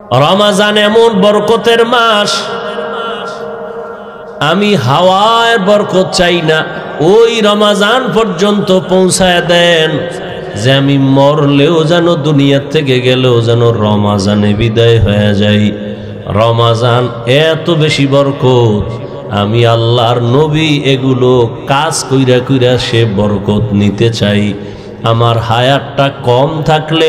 রমাজান এমন বরকতের মাস, আমি হাওয়ায় বরকত চাই না, ওই রমাজান পর্যন্ত পৌঁছায় দেন যে আমি মরলেও যেন দুনিয়া থেকে গেলেও যেন রমাজানে বিদায় হয়ে যাই। রমাজান এত বেশি বরকত, আমি আল্লাহর নবী এগুলো কাজ কইরা কইরা সে বরকত নিতে চাই। আমার হায়াতটা কম থাকলে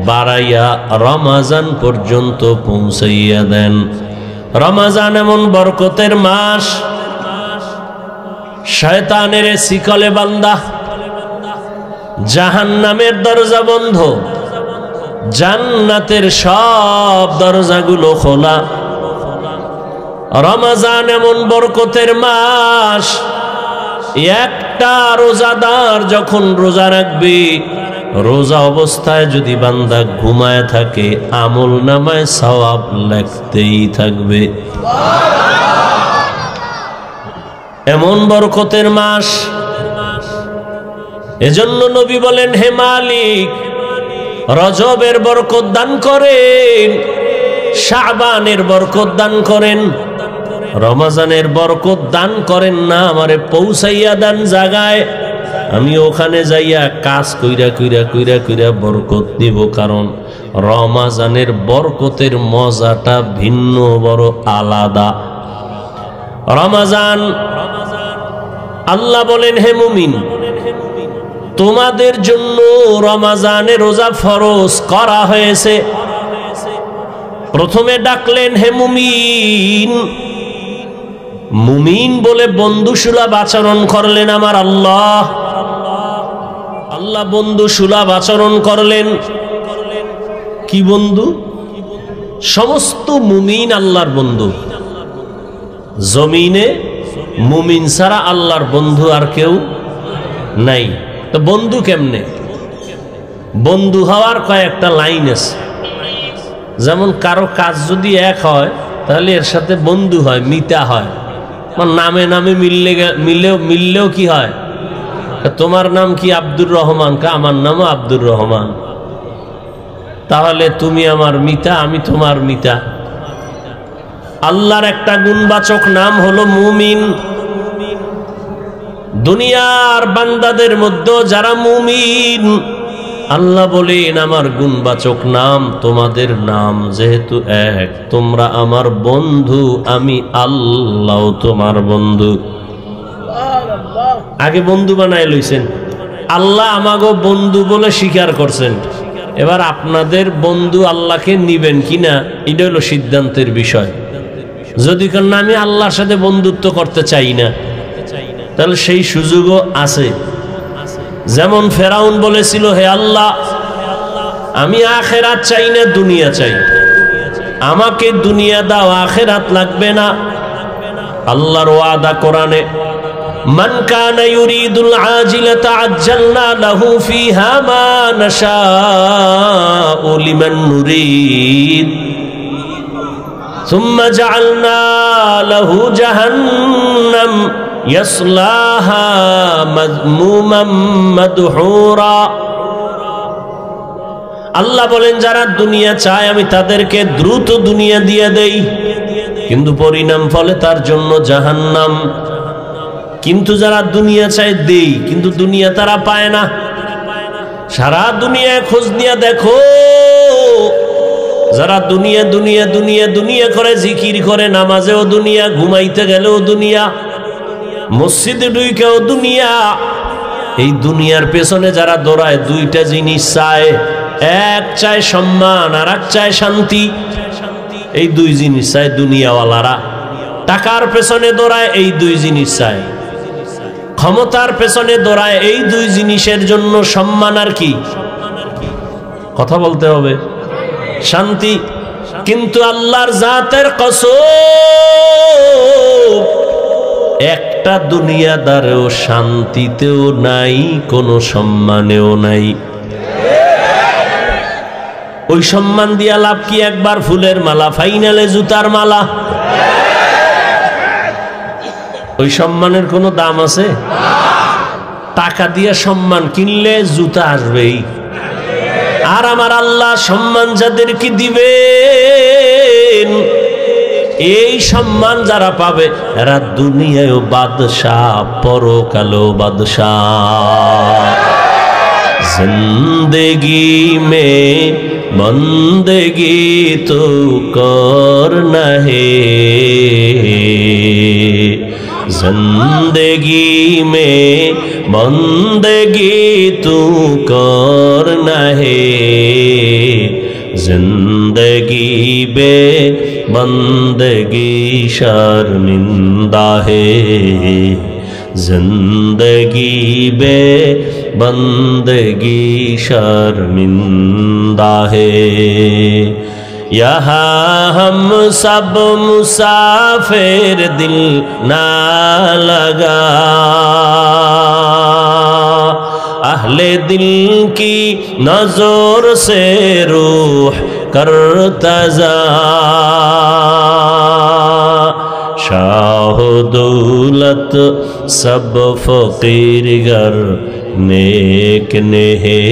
বাড়াইয়া রমাজান পর্যন্ত পৌঁছাইয়া দেন। রমাজান এমন বরকতের মাস, শয়তানের শিকলে বান্দা, জাহান্নামের দরজা বন্ধ, জান্নাতের সব দরজাগুলো খোলা। রমাজান এমন বরকতের মাস, একটা রোজাদার যখন রোজা রাখবে, রোজা অবস্থায় যদি বান্দা ঘুমায় থাকে, আমল নামায় সওয়াব লেখতেই থাকবে। এমন বরকতের মাস, এজন্য নবী বলেন, হে মালিক, রজবের বরকত দান করেন, শাবানের বরকত দান করেন, রমজানের বরকত দান করেন না, আমারে পৌঁছাইয়া দেন জায়গায়, আমি ওখানে যাইয়া কাজ কইরা কইরা কইরা কইরা বরকত নিব। কারণ রমজানের বরকতের মজাটা ভিন্ন, বড় আলাদা। রমজান, আল্লাহ বলেন, হে মুমিন, তোমাদের জন্য রমজানে রোজা ফরজ করা হয়েছে। প্রথমে ডাকলেন, হে মুমিন। মুমিন বলে বন্ধুসুলভ আচরণ করলেন আমার আল্লাহ। আল্লাহ বন্ধুসুলভ আচরণ করলেন। কি বন্ধু? সমস্ত মুমিন আল্লাহর বন্ধু। জমিনে মুমিন ছাড়া আল্লাহর বন্ধু আর কেউ নাই। তো বন্ধু কেমনে? বন্ধু হওয়ার কয়েকটা লাইন আছে। যেমন কারো কাজ যদি এক হয়, তাহলে এর সাথে বন্ধু হয়, মিতা হয়। নামে নামে মিললেও কি হয়? তোমার নাম কি? আব্দুর রহমান। আমার নামও আব্দুর রহমান। তাহলে তুমি আমার মিতা, আমি তোমার মিতা। আল্লাহর একটা গুণবাচক নাম হলো মুমিন। দুনিয়ার বান্দাদের মধ্যে যারা মুমিন, আল্লাহ বলেন, আমার গুণবাচক নাম তোমাদের নাম যেহেতু এক, তোমরা আমার বন্ধু, আমি আল্লাহ তোমার বন্ধু। আগে বন্ধু বানায় লইছেন, আল্লাহ আমাগো বন্ধু বলে স্বীকার করছেন। এবার আপনাদের বন্ধু আল্লাহকে নিবেন কিনা, এটা হলো সিদ্ধান্তের বিষয়। যদি না আমি আল্লাহর সাথে বন্ধুত্ব করতে চাই না, তাহলে সেই সুযোগও আছে। যেমন ফেরাউন বলেছিল, হে আল্লাহ, আমি আখেরাত চাই না, দুনিয়া চাই, আমাকে দুনিয়া দাও, আখেরাত লাগবে না। আল্লাহর ওয়াদা কোরআনে, মান কানা ইউরিদুল আজিলাতা আজ্জালনা লাহু ফিহা মা নাশাউ লিমান নুরিদ সুম্মা জাআলনা লাহু জাহান্নাম ইয়াসলাহা মাযমুমান মাদহুরা। আল্লাহ বলেন, যারা দুনিয়া চায় আমি তাদেরকে দ্রুত দুনিয়া দিয়ে দেই, কিন্তু পরিণাম ফলে তার জন্য জাহান্নাম। কিন্তু যারা দুনিয়া চায় দেই, কিন্তু দুনিয়া তারা পায় না। সারা দুনিয়ায় খোঁজ নিয়ে দেখো, যারা দুনিয়া দুনিয়া দুনিয়া দুনিয়া করে, জিকির করে, নামাজেও দুনিয়া, ঘুমাইতে গেলেও দুনিয়া, মসজিদে ঢুকেও দুনিয়া, এই দুনিয়ার পেছনে যারা দৌড়ায়, দুইটা জিনিস চায়। এক চায় সম্মান, আর এক চায় শান্তি। এই দুই জিনিস চায় দুনিয়াওয়ালারা। টাকার পেছনে দৌড়ায়, এই দুই জিনিস চায়। ক্ষমতার পেছনে দৌড়ায়, এই দুই জিনিসের জন্য। সম্মান আর কি? কথা বলতে হবে, শান্তি। কিন্তু আল্লাহর জাতের কসম, একটা দুনিয়াদারেও শান্তিতেও নাই, কোনো সম্মানেও নাই। ওই সম্মান দিয়া লাভ কি? একবার ফুলের মালা, ফাইনালে জুতার মালা। ওই সম্মানের কোনো দাম আছে? টাকা দিয়ে সম্মান কিনলে জুতা আসবেই। আর আমার আল্লাহ সম্মান যাদেরকে দিবে এই সম্মান যারা পাবে এরা দুনিয়ায় বাদশাহ, পরকালেও বাদশাহ। জিন্দগি মে বন্দগি তো করনা হে, जिंदगी में बंदगी तू करना है, जिंदगी बे बंदगी शर्मिंदा है, जिंदगी बे बंदगी शर्मिंदा है। यहाँ हम सब मुसाफिर दिल ना लगा, अहले दिल की नजर से रूह करता जा, शाह दौलत सब फकीर गर नेक ने है,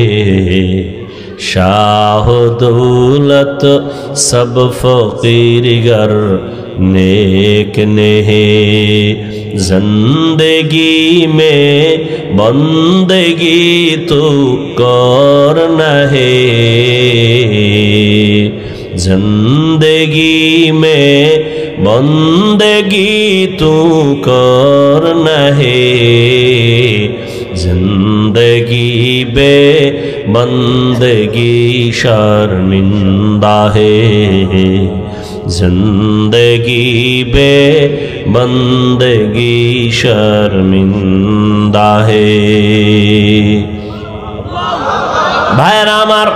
शाह दौलत सब फकीर गर नेक ने है, जिंदगी में बंदगी तो करना है, जिंदगी में बंदगी तो करना है, जिंदगी बे बंदगी शर्मिंदा है, जिंदगी बे बंदगी शर्मिंदा है। भाईरा आमार,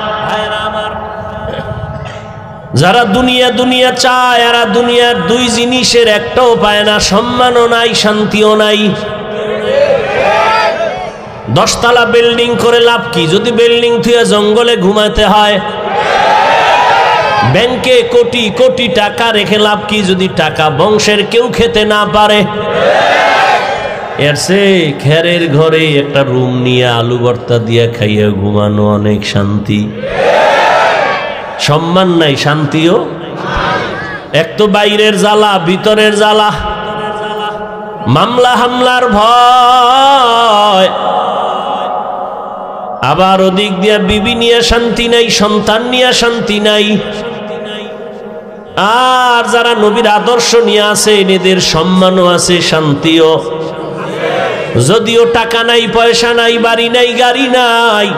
যারা দুনিয়া দুনিয়া চায় এরা দুনিয়ার দুই জিনিসের একটাও পায় না, সম্মানও নাই, শান্তিও নাই। 10 তলা বিল্ডিং করে লাভ কি যদি বিল্ডিং থুয়ে জঙ্গলে ঘুমাতে হয়? ব্যাংকে কোটি কোটি টাকা রেখে লাভ কি যদি টাকা বংশের কেউ খেতে না পারে? এর চেয়ে খেরের ঘরে একটা রুম নিয়ে আলু ভর্তা দিয়ে খাইয়া ঘুমানো অনেক শান্তি। সম্মান নাই, শান্তিও। এক তো বাইরের জ্বালা, ভিতরের জ্বালা, মামলা হামলার ভয়, আবার ওদিক দিয়া বিবি নিয়ে শান্তি নাই, সন্তান নিয়ে শান্তি নাই। আর যারা নবীর আদর্শ নিয়ে আছে এদের সম্মানও আছে, শান্তিও। যদিও টাকা নাই, পয়সা নাই, বাড়ি নাই, গাড়ি নাই,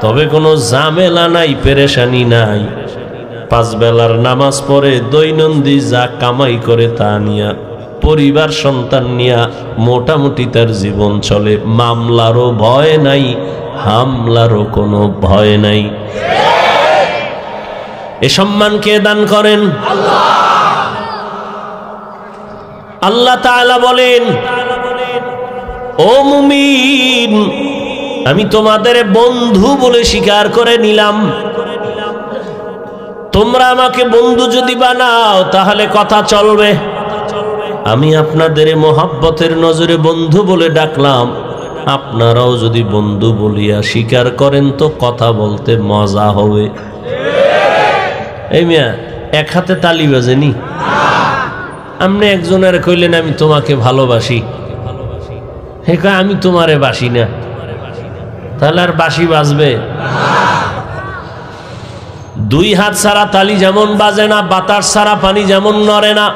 তবে কোনো ঝামেলা নাই, পেরেশানি নাই। 5 বেলার নামাজ পড়ে দৈনন্দিন যা কামাই করে তা নিয়া, পরিবার সন্তান নিয়া মোটামুটি তার জীবন চলে। মামলারও ভয় নাই, হামলারও কোনো ভয় নাই। এ সম্মান কে দান করেন? আল্লাহ তাআলা বলেন, ও মুমিন, আমি তোমাদের বন্ধু বলে স্বীকার করে নিলাম। তোমরা আমাকে বন্ধু যদি বানাও তাহলে কথা চলবে। আমি আপনাদের মোহাব্বতের নজরে বন্ধু বলে ডাকলাম, আপনারাও যদি বন্ধু বলিয়া স্বীকার করেন তো কথা বলতে মজা হবে। এই মিয়া এক হাতে তালি বাজেনি? আপনি একজনের কইলেন আমি তোমাকে ভালোবাসি, হে কয় আমি তোমারে বাসি না, তাহলে আর বাঁশি বাজবে? 2 হাত ছাড়া তালি যেমন বাজে না, বাতাস ছাড়া পানি যেমন নড়ে না,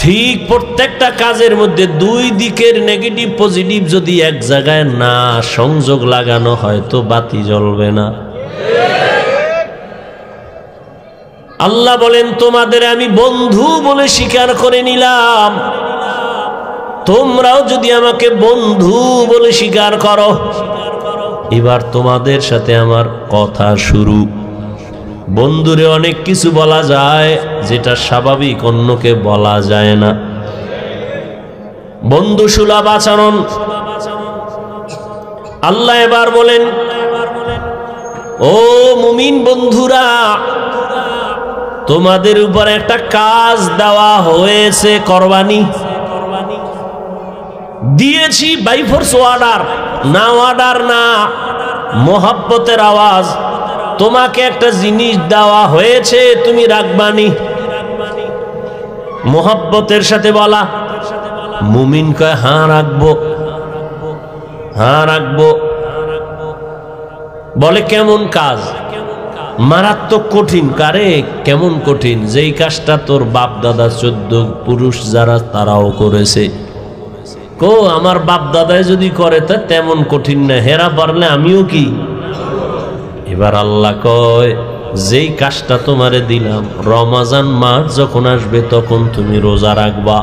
ঠিক প্রত্যেকটা কাজের মধ্যে 2 দিকের নেগেটিভ পজিটিভ যদি এক জায়গায় না সংযোগ লাগানো হয় তো বাতি জ্বলবে না। আল্লাহ বলেন, তোমাদের আমি বন্ধু বলে স্বীকার করে নিলাম, তোমরাও যদি আমাকে বন্ধু বলে স্বীকার করো, এবার তোমাদের সাথে আমার কথা শুরু। বন্ধুরে অনেক কিছু বলা যায় যেটা স্বাভাবিক অন্যকে বলা যায় না। বন্ধু সুলভ আচরণ। আল্লাহ এবার বলেন, ও মুমিন বন্ধুরা, তোমাদের উপর একটা কাজ দেওয়া হয়েছে, করবানি দিয়েছি বাই ফোর্স অর্ডার, না অর্ডার না, মোহাব্বতের আওয়াজ। তোমাকে একটা জিনিস দেওয়া হয়েছে, তুমি রাখবানি। মোহাব্বতের সাথে বলা। মুমিন কয় হ্যাঁ রাখবো, হ্যাঁ রাখবো। বলে কেমন কাজ? মারাত্মক কঠিন। কারে কেমন কঠিন? যেই কাজটা তোর বাপ দাদা 14 পুরুষ যারা তারাও করেছে। কো আমার বাপ দাদাই যদি করে তা তেমন কঠিন না, হেরা পারলে আমিও কি? এবার আল্লাহ কয় যেই কাজটা তোমারে দিলাম, রমজান মাস যখন আসবে তখন তুমি রোজা রাখবা।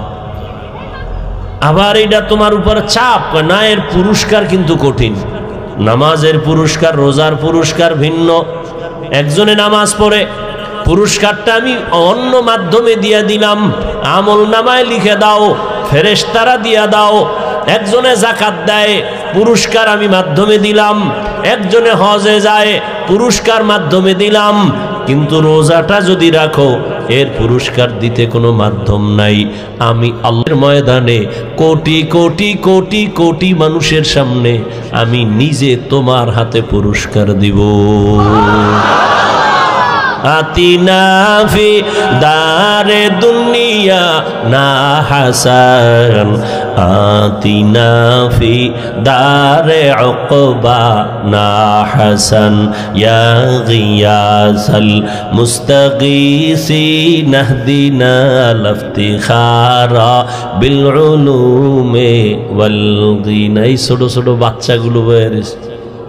আবার এটা তোমার উপর চাপ না, এর পুরস্কার কিন্তু কঠিন। নামাজের পুরস্কার, রোজার পুরস্কার ভিন্ন। একজনে নামাজ পড়ে, পুরস্কারটা আমি অন্য মাধ্যমে দিয়ে দিলাম, আমল নামায় লিখে দাও, ফেরেশতারা দিয়া দাও। একজনে যাকাত দেয়, পুরস্কার আমি মাধ্যমে দিলাম। একজনে হজে যায়, পুরস্কার মাধ্যমে দিলাম। কিন্তু রোজাটা যদি রাখো, এর পুরস্কার দিতে কোনো মাধ্যম নাই। আমি আল্লাহর ময়দানে কোটি কোটি কোটি কোটি মানুষের সামনে আমি নিজে তোমার হাতে পুরস্কার দিব। আতিনা ফি দারে দুনিয়া না হাসান, আতিনা ফি দারে উকবা না হাসান, ইয়া গিয়াসাল মুস্তাগীসিন ইহদিনা লাফতিখারা বিল উলুমে ওয়াল গিনা। এই ছোট ছোট বাচ্চাগুলো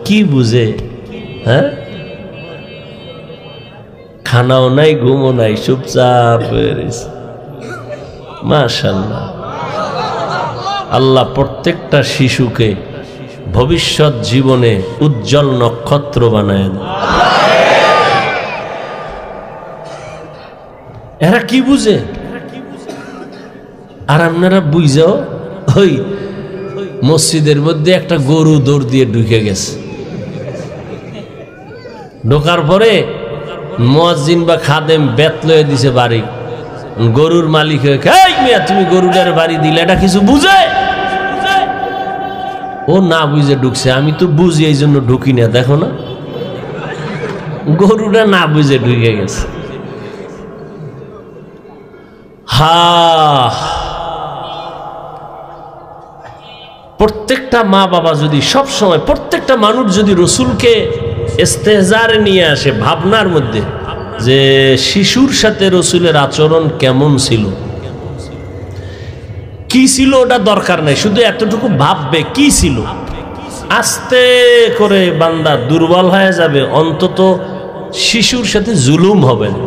কি বুঝে? হ্যাঁ, খানাও নাই, ঘুমও নাই, চুপচাপ হয়ে রয়েছে। মাশাআল্লাহ, আল্লাহ প্রত্যেকটা শিশুকে ভবিষ্যৎ জীবনে উজ্জ্বল নক্ষত্র বানায় দেয়। এরা কি বুঝে? আর আপনারা বুঝাও, ওই মসজিদের মধ্যে একটা গরু দৌড় দিয়ে ঢুকে গেছে, ঢোকার পরে মুয়াজ্জিন বা খাদেম বেত লয়ে দিছে বাড়ি। গরুর মালিক তুমি গরুটার বাড়ি দিলে, এটা কিছু বুঝে? ও না বুঝে ঢুকছে। আমি তো বুঝি, এই জন্য ঢুকি না। দেখো না, গরুটা না বুঝে ঢুকে গেছে। প্রত্যেকটা মা বাবা যদি সব সময়, প্রত্যেকটা মানুষ যদি রসুলকে ইস্তেহজারে নিয়ে আসে ভাবনার মধ্যে, যে শিশুর সাথে রসুলের আচরণ কেমন ছিল, কি ছিল, ওটা দরকার নাই, শুধু এতটুকু ভাববে কি ছিল। আস্তে করে বান্দা দুর্বল হয়ে যাবে, অন্তত শিশুর সাথে জুলুম হবে না।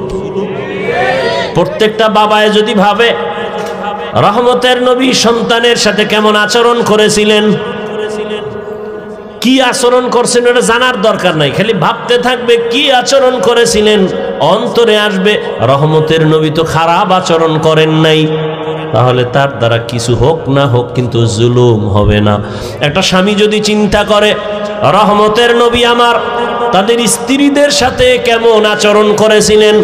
প্রত্যেকটা বাবায় যদি ভাবে রহমতের নবী সন্তানের সাথে কেমন আচরণ করেছিলেন, কি আচরণ করছেন এটা জানার দরকার নাই, খালি ভাবতে থাকবে কি আচরণ করেছিলেন, অন্তরে আসবে রহমতের নবী তো খারাপ আচরণ করেন নাই। তাহলে তার দ্বারা কিছু হোক না হোক কিন্তু জুলুম হবে না। একটা স্বামী যদি চিন্তা করে রহমতের নবী আমার তাদের স্ত্রীদের সাথে কেমন আচরণ করেছিলেন,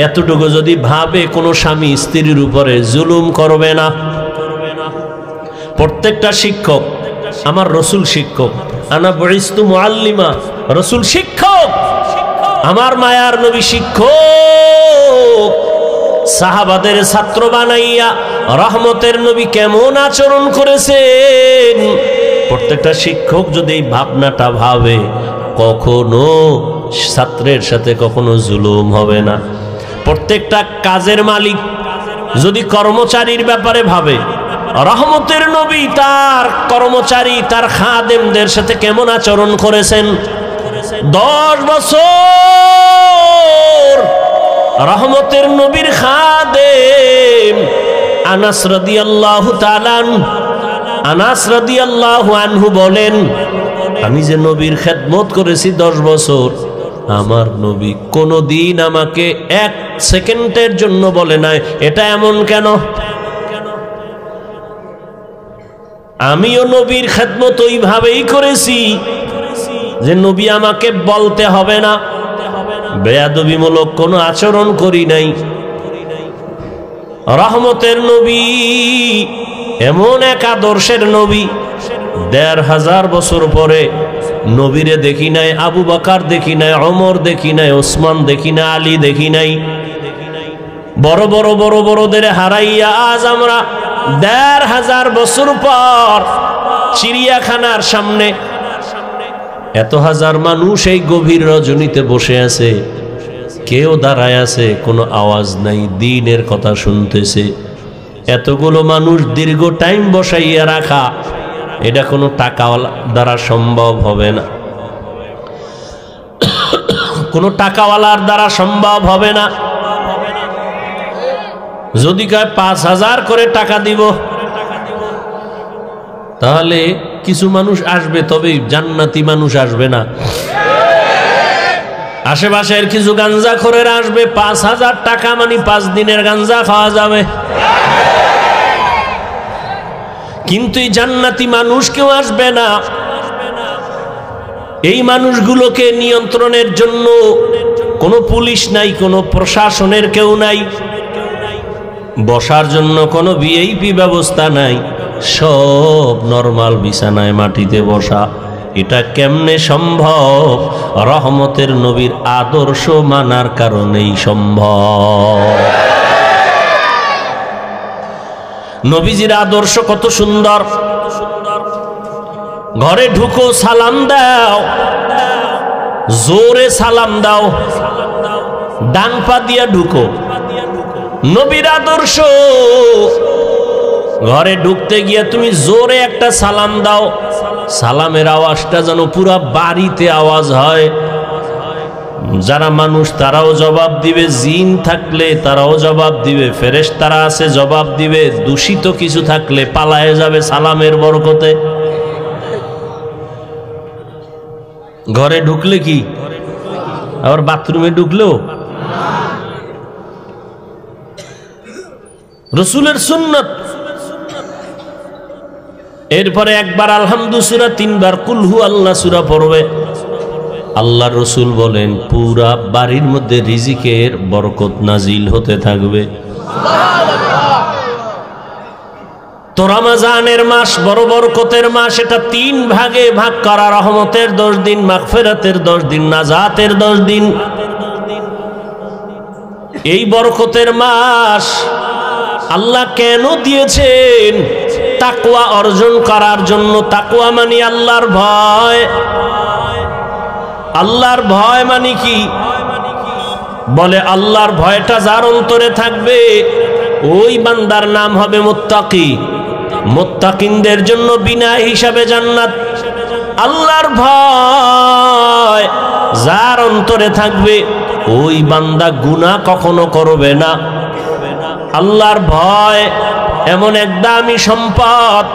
এতটুকু যদি ভাবে, কোনো স্বামী স্ত্রীর উপরে জুলুম করবে না। প্রত্যেকটা শিক্ষক, আমার রসুল শিক্ষক, আনা বুইস্তু মুআল্লিমা, রসুল শিক্ষক, আমার মায়ার নবী শিক্ষক। সাহাবাদের ছাত্র বানাইয়া রহমতের নবী কেমন আচরণ করেছেন, প্রত্যেকটা শিক্ষক যদি এই ভাবনাটা ভাবে, কখনো ছাত্রের সাথে কখনো জুলুম হবে না। প্রত্যেকটা কাজের মালিক যদি কর্মচারীর ব্যাপারে ভাবে, রহমতের নবী তার কর্মচারী, তার খাদেমদের সাথে কেমন আচরণ করেছেন। 10 বছর রহমতের নবীর খাদেম আনাস রাদিয়াল্লাহু তাআলা, আনাস রাদিয়াল্লাহু আনহু বলেন, আমি যে নবীর খেদমত করেছি 10 বছর, আমার নবী কোনদিন আমাকে 1 সেকেন্ডের জন্য বলে নাই এটা এমন কেন। আমিও নবীর খেদমত ওইভাবেই করেছি যে নবী আমাকে বলতে হবে না, বেয়াদবিমূলক কোনো আচরণ করি নাই। রহমতের নবী এমন এক আদর্শের নবী, 1500 বছর পরে নবীরে দেখি নাই, আবু বকর দেখি নাই, ওমর দেখি নাই, ওসমান দেখি নাই, আলী দেখি নাই। বড় বড় বড় বড়দের হারাইয়া আজ আমরা ১৫০০ বছর পর চিড়িয়াখানার সামনে এত হাজার মানুষ এই গভীর রজনীতে বসে আছে, কেউ দাঁড়ায় আছে, কোনো আওয়াজ নাই, দ্বীনের কথা শুনতেছে। এতগুলো মানুষ দীর্ঘ টাইম বসাইয়া রাখা, এটা কোনো টাকা দ্বারা সম্ভব হবে না, কোনো টাকাওয়ালার দ্বারা সম্ভব হবে না। যদি কয় ৫,০০০ করে টাকা দিব, তাহলে কিছু মানুষ আসবে, তবে জান্নাতি মানুষ আসবে না। আশেপাশের কিছু গাঞ্জাখোরের আসবে, ৫,০০০ টাকা মানে ৫ দিনের গাঞ্জা খাওয়া যাবে। কিন্তু এই জান্নাতি মানুষ কেউ আসবে না। এই মানুষগুলোকে নিয়ন্ত্রণের জন্য কোনো পুলিশ নাই, কোনো প্রশাসনের কেউ নাই, বসার জন্য কোনো ভিআইপি ব্যবস্থা নাই, সব নরমাল বিছানায় মাটিতে বসা। এটা কেমনে সম্ভব? রহমতের নবীর আদর্শ মানার কারণেই সম্ভব। নবীজির আদর্শ কত সুন্দর। ঘরে ঢুকো, সালাম দাও, জোরে সালাম দাও, ডান পা দিয়া ঢুকো। নবীর আদর্শ, ঘরে ঢুকতে গিয়ে তুমি জোরে একটা সালাম দাও, সালামের আওয়াজটা যেন পুরা বাড়িতে আওয়াজ হয়। যারা মানুষ তারাও জবাব দিবে, জিন থাকলে তারাও জবাব দিবে, ফেরেশতারা আছে জবাব দিবে, দূষিত কিছু থাকলে পালায়ে যাবে সালামের বরকতে। ঘরে ঢুকলে কি আবার বাথরুমে ঢুকলেও রসুলের সুন্নত। এরপরে একবার আলহামদু সূরা, 3 বার কুল হু আল্লাহ সূরা পড়বে। আল্লাহ রসুল বলেন পুরা বাড়ির মধ্যে রিজিকের বরকত নাজিল হতে থাকবে। তো রমজানের মাস বড় বরকতের মাস, এটা 3 ভাগে ভাগ করা। রহমতের 10 দিন, মাগফিরাতের 10 দিন, নাজাতের 10 দিন। এই বরকতের মাস আল্লাহ কেন দিয়েছেন? তাকওয়া অর্জন করার জন্য। তাকওয়া মানে আল্লাহর ভয়। আল্লাহর ভয় মানে কি? বলে আল্লাহর ভয়টা যার অন্তরে থাকবে ওই বান্দার নাম হবে মুত্তাকি। মুত্তাকিনদের জন্য বিনা হিসাবে জান্নাত। আল্লাহর ভয় যার অন্তরে থাকবে ওই বান্দা গুনাহ কখনো করবে না। আল্লাহর ভয় এমন এক দামি সম্পদ,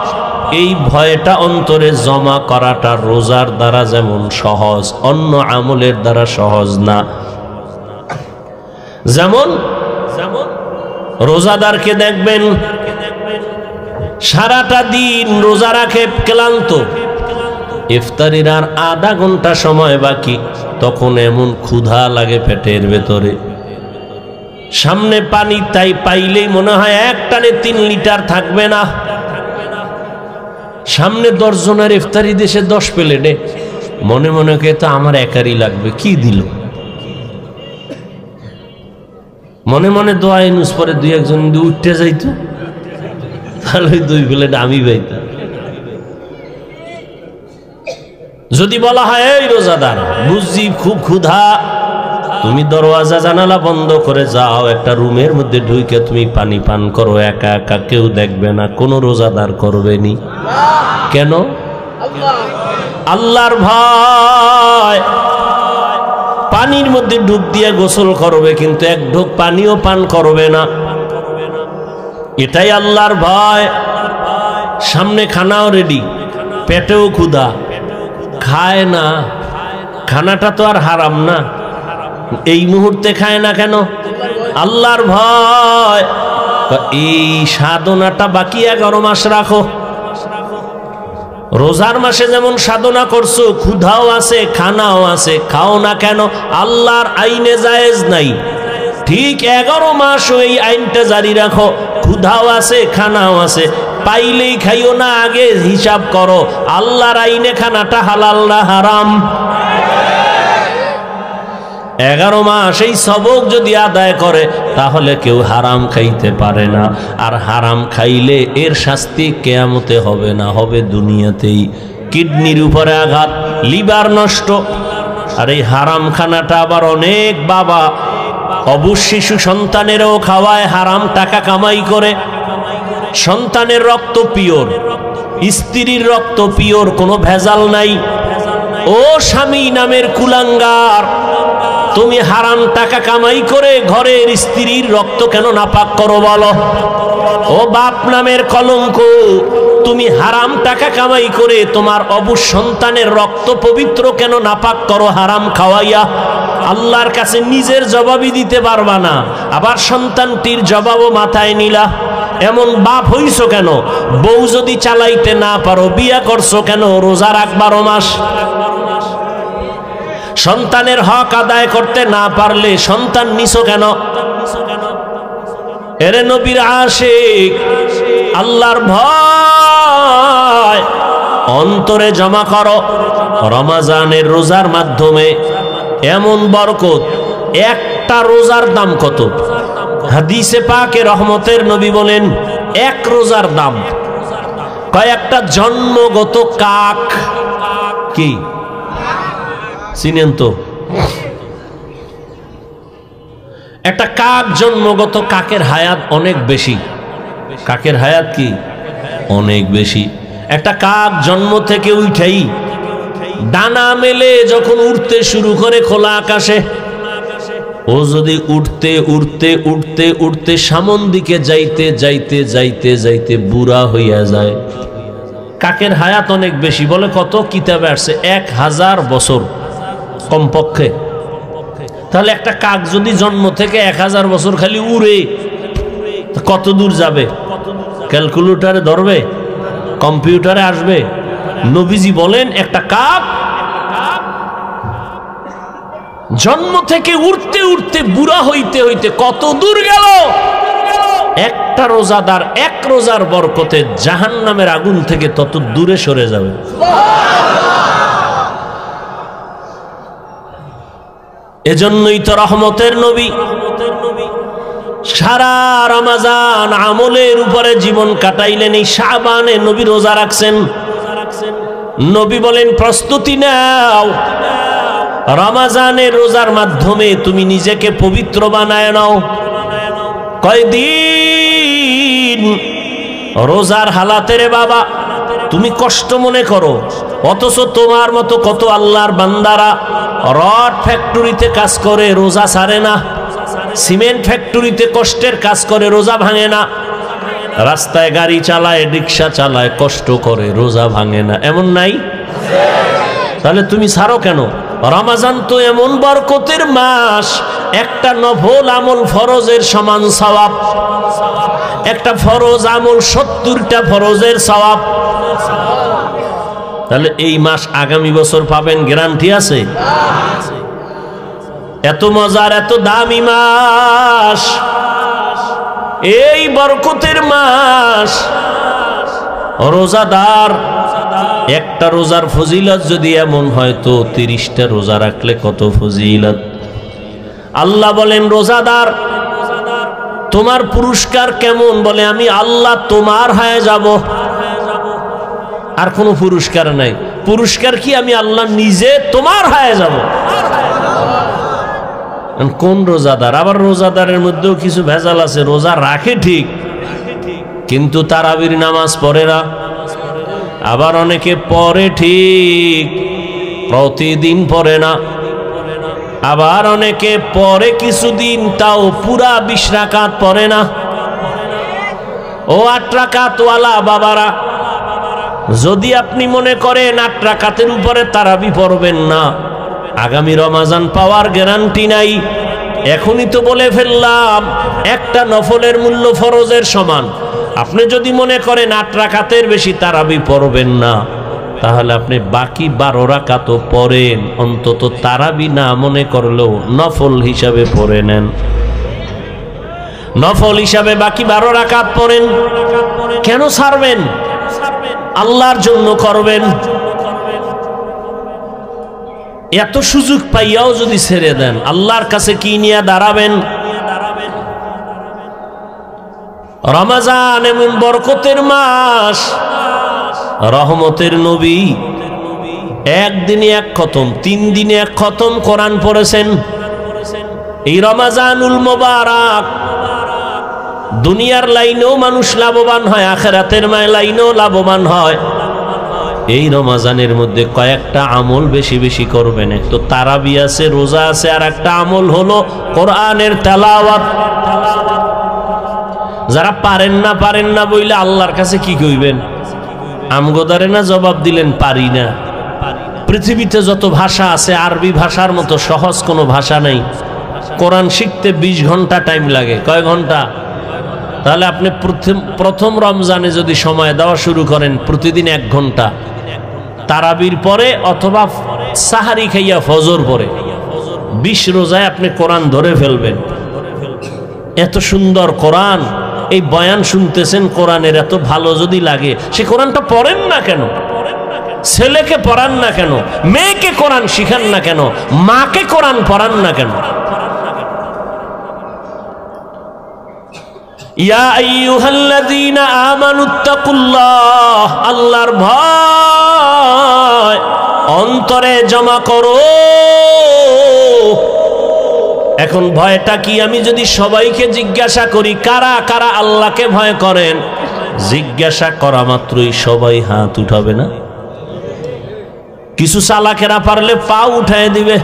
এই ভয়টা অন্তরে জমা করাটা রোজার দ্বারা যেমন সহজ, অন্য আমলের দ্বারা সহজ না। যেমন রোজাদারকে দেখবেন সারাটা দিন রোজা রাখে, ক্লান্ত, ইফতারির আর আধা ঘন্টা সময় বাকি, তখন এমন ক্ষুধা লাগে পেটের ভেতরে, সামনে পানি তাই পাইলেই মনে হয় এক টানে 3 লিটার থাকবে না। সামনে 10 জনের ইফতারি দেশে 10 প্লেটে, মনে মনে কে তো আমার একারই লাগবে, কি দিল। মনে মনে দোয়া ইনুস পরে 2-1 জন উঠতে যাইতো, তাহলে 2 প্লেট আমি পাইতাম। যদি বলা হয় এই রোজাদার বুঝছি খুব ক্ষুধা, তুমি দরওয়াজা জানালা বন্ধ করে যাও, একটা রুমের মধ্যে ঢুকে তুমি পানি পান করো, একা একা, কেউ দেখবে না, কোন রোজাদার করবে নি। কেন? আল্লাহর ভয়। পানির মধ্যে ডুব দিয়ে গোসল করবে, কিন্তু 1 ঢোক পানিও পান করবে না, এটাই আল্লাহর ভয়। সামনে খানাও রেডি, পেটেও ক্ষুধা, খায় না। খানাটা তো আর হারাম না, এই মুহূর্তে খায় না কেন? আল্লাহর ভয়। এই সাধনাটা বাকি 11 মাস রাখো। রোজার মাসে যেমন সাধনা করছো, ক্ষুধাও আছে, খানাও আছে, খাও না কেন? আল্লাহর আইনে জায়েজ নাই। ঠিক 11 মাস ওই আইনটা জারি রাখো, ক্ষুধাও আছে, খানাও আছে, পাইলেই খাইও না, আগে হিসাব করো আল্লাহর আইনে খানাটা হালাল না হারাম। 11 মাস এই সবক যদি আদায় করে তাহলে কেউ হারাম খাইতে পারে না। আর হারাম খাইলে এর শাস্তি কিয়ামতে হবে না, হবে দুনিয়াতেই। কিডনির উপরে আঘাত, লিভার নষ্ট। আর এই হারাম খানাটা আবার অনেক বাবা অবুঝ শিশু সন্তানেরও খাওয়ায়, হারাম টাকা কামাই করে। সন্তানের রক্ত পিওর, স্ত্রীর রক্ত পিওর, কোনো ভেজাল নাই। ও স্বামী নামের কুলাঙ্গার, তুমি হারাম টাকা কামাই করে ঘরের স্ত্রীর রক্ত কেন নাপাক করো বলো? ও বাপ নামের কলঙ্ক, তুমি হারাম টাকা কামাই করে তোমার অবুঝ সন্তানের রক্ত পবিত্র কেন নাপাক করো হারাম খাওয়াইয়া? আল্লাহর কাছে নিজের জবাবই দিতে পারবা না, আবার সন্তানটির জবাবও মাথায় নিলা। এমন বাপ হইছো কেন? বউ যদি চালাইতে না পারো বিয়া করছো কেন? রোজা রাখ 12 মাস। সন্তানের হক আদায় করতে না পারলে সন্তান নিছো কেন? এরে নবীর আশিক, আল্লাহর ভয় অন্তরে জমা করো। রমজানের রোজার মাধ্যমে এমন বরকত, একটা রোজার দাম কত? হাদিসে পাকে রহমতের নবী বলেন এক রোজার দাম কয়েকটা জন্মগত কাক। কি চিনেন তো? একটা কাক, জন্মগত কাকের হায়াত অনেক বেশি। কাকের হায়াত কি অনেক বেশি। একটা কাক জন্ম থেকে উঠেই ডানা মেলে যখন উঠতে শুরু করে খোলা আকাশে, ও যদি উঠতে উঠতে উঠতে উঠতে সামন দিকে যাইতে যাইতে যাইতে যাইতে বুড়া হইয়া যায়, কাকের হায়াত অনেক বেশি। বলে কত? কিতাবে আসছে 1000 বছর কমপক্ষে। তাহলে একটা কাক যদি জন্ম থেকে 1000 বছর খালি উড়ে, কত দূর যাবে? ক্যালকুলেটরে ধরবে? কম্পিউটারে আসবে? নবীজি বলেন একটা কাক জন্ম থেকে উঠতে উঠতে বুড়া হইতে হইতে কত দূর গেল? একটা রোজাদার এক রোজার বরকতে জাহান্নামের আগুন থেকে তত দূরে সরে যাবে। এজন্যই তো রহমতের নবী সারা রমজান আমলের উপরে জীবন কাটাইলেন। এই শাবানে নবী রোজা রাখছেন। নবী বলেন প্রস্তুতি নাও, রমজানের রোজার মাধ্যমে তুমি নিজেকে পবিত্র বানায় নাও। কয়দিন রোজার হালাতে রে বাবা তুমি কষ্ট মনে করো, অথচ তোমার মতো কত আল্লাহর বান্দারা রড ফ্যাক্টরিতে কাজ করে রোজা ছাড়ে না, সিমেন্ট ফ্যাক্টরিতে কষ্টের কাজ করে রোজা ভাঙে না, রাস্তায় গাড়ি চালায় রিক্সা চালায় কষ্ট করে রোজা ভাঙে না, এমন নাই? তাহলে তুমি ছাড়ো কেন? রমজান তো এমন বরকতের মাস, একটা নফল আমল ফরজের সমান সওয়াব, একটা ফরজ আমল 70টা ফরজের সওয়াব। তাহলে এই মাস আগামী বছর পাবেন, গ্যারান্টি আছে? এত মজার এত দামি মাস, এই বরকতের মাস। রোজাদার একটা রোজার ফজিলত যদি এমন হয় তো 30টা রোজা রাখলে কত ফজিলত। আল্লাহ বলেন রোজাদার তোমার পুরস্কার কেমন? বলে আমি আল্লাহ তোমার হয়ে যাব, আর কোনো পুরস্কার নাই। পুরস্কার কি? আমি আল্লাহ নিজে তোমার হয়ে যাব। কোন রোজাদার? আবার রোজাদারের মধ্যেও কিছু ভেজাল আছে। রোজা রাখে ঠিক, কিন্তু তারাবির নামাজ পড়ে না। আবার অনেকে পড়ে ঠিক, প্রতিদিন পড়ে না। আবার অনেকে পড়ে কিছুদিন, তাও পুরা 20 রাকাত পড়ে না। ও 8 রাকাতওয়ালা বাবারা, যদি আপনি মনে করেন 8 রাকাতের উপরে তারাবি পড়বেন না, আগামী রমজান পাওয়ার গ্যারান্টি নাই। এখনই তো বলে ফেললাম একটা নফলের মূল্য ফরজের সমান। আপনি যদি মনে করেন 8 রাকাতের বেশি তারাবি পড়বেন না, তাহলে আপনি বাকি 12 রাকাতও পড়েন, অন্তত তারাবি না মনে করলেও নফল হিসাবে পড়ে নেন। নফল হিসাবে বাকি 12 রাকাত পড়েন। কেন ছাড়বেন? আল্লাহর জন্য করবেন। এত সুযোগ পাইয়াও যদি ছেড়ে দেন, আল্লাহর কাছে কি নিয়ে দাঁড়াবেন? রমজান এমন বরকতের মাস, রহমতের নবী একদিনে এক খতম, 3 দিনে এক খতম কোরআন পড়েছেন। এই রমজানুল মোবারক দুনিয়ার লাইনেও মানুষ লাভবান হয়, আখিরাতের লাইনেও লাভবান হয়। এই রমজানের মধ্যে কয়েকটা আমল বেশি বেশি করবেন। এক তো তারাবি আছে, রোজা আছে, আর একটা আমল হলো কোরআনের তেলাওয়াত। যারা পারেন না বইলে আল্লাহর কাছে কি কইবেন? আমগোদারে না জবাব দিলেন পারি না। পৃথিবীতে যত ভাষা আছে আরবি ভাষার মতো সহজ কোনো ভাষা নেই। কোরআন শিখতে 20 ঘন্টা টাইম লাগে। কয় ঘন্টা? তাহলে আপনি প্রথম রমজানে যদি সময় দেওয়া শুরু করেন প্রতিদিন 1 ঘন্টা, তারাবির পরে অথবা সাহারি খাইয়া ফজর পরে 20 রোজায় আপনি কোরআন ধরে ফেলবেন। এত সুন্দর কোরআন, এই বয়ান শুনতেছেন কোরআনের, এত ভালো যদি লাগে সে কোরআনটা পড়েন না কেন? ছেলেকে পড়ান না কেন? মেয়েকে কোরআন শিখান না কেন? মাকে কোরআন পড়ান না কেন? ইয়া আইয়ুহাল্লাযীনা আমানুত্তাকুল্লাহ, আল্লাহর ভয় অন্তরে জমা করো। এখন ভয়টা কি? আমি যদি সবাইকে জিজ্ঞাসা করি কারা কারা আল্লাহকে ভয় করেন, জিজ্ঞাসা করা মাত্রই সবাই হাত উঠাবে না? কিছু চালাকেরা পারলে পা উঠায় দিবে,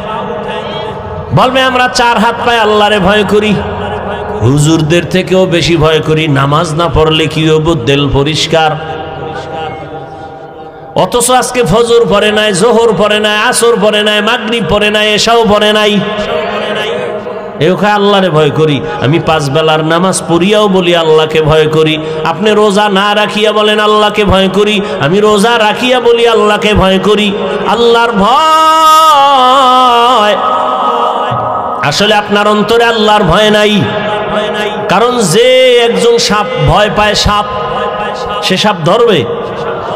বলবে আমরা 4 হাত পায়ে আল্লাহরে ভয় করি, হুজুরদের থেকেও বেশি ভয় করি, নামাজ না পড়লে কি হবো, দিল পরিষ্কার। অথচ আজকে ফজর পড়ে নাই, জোহর পড়ে নাই, আসর পড়ে নাই, মাগরিব পড়ে নাই, এশাও পড়ে নাই। এখানে আল্লাহরে ভয় করি। আমি 5 বেলার নামাজ পড়িয়াও বলি আল্লাহকে ভয় করি। আপনি রোজা না রাখিয়া বলেন আল্লাহকে ভয় করি, আমি রোজা রাখিয়া বলি আল্লাহকে ভয় করি। আল্লাহর ভয় আসলে আপনার অন্তরে আল্লাহর ভয় নাই। কারণ যে একজন সাপ ভয় পায়, সাপ, সে সাপ ধরবে?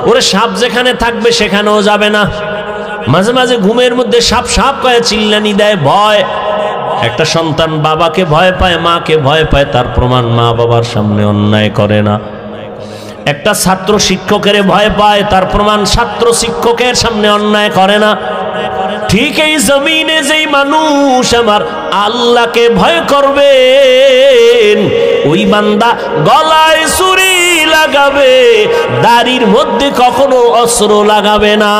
ওরে সাপ যেখানে থাকবে সেখানেও যাবে না। মাঝে মাঝে ঘুমের মধ্যে সাপ সাপ কয়ে চিল্লানি দেয়, ভয়। একটা সন্তান বাবাকে ভয় পায়, মাকে ভয় পায়, তার প্রমাণ মা বাবার সামনে অন্যায় করে না। একটা ছাত্র শিক্ষকের ভয় পায়, তার প্রমাণ ছাত্র শিক্ষকের সামনে অন্যায় করে না। ঠিক এই জমিনে যেই মানুষ আমার আল্লাহকে ভয় করবেন, ওই বান্দা গলায় ছুরি লাগাবে, দাড়ির মধ্যে কখনো অস্ত্র লাগাবে না।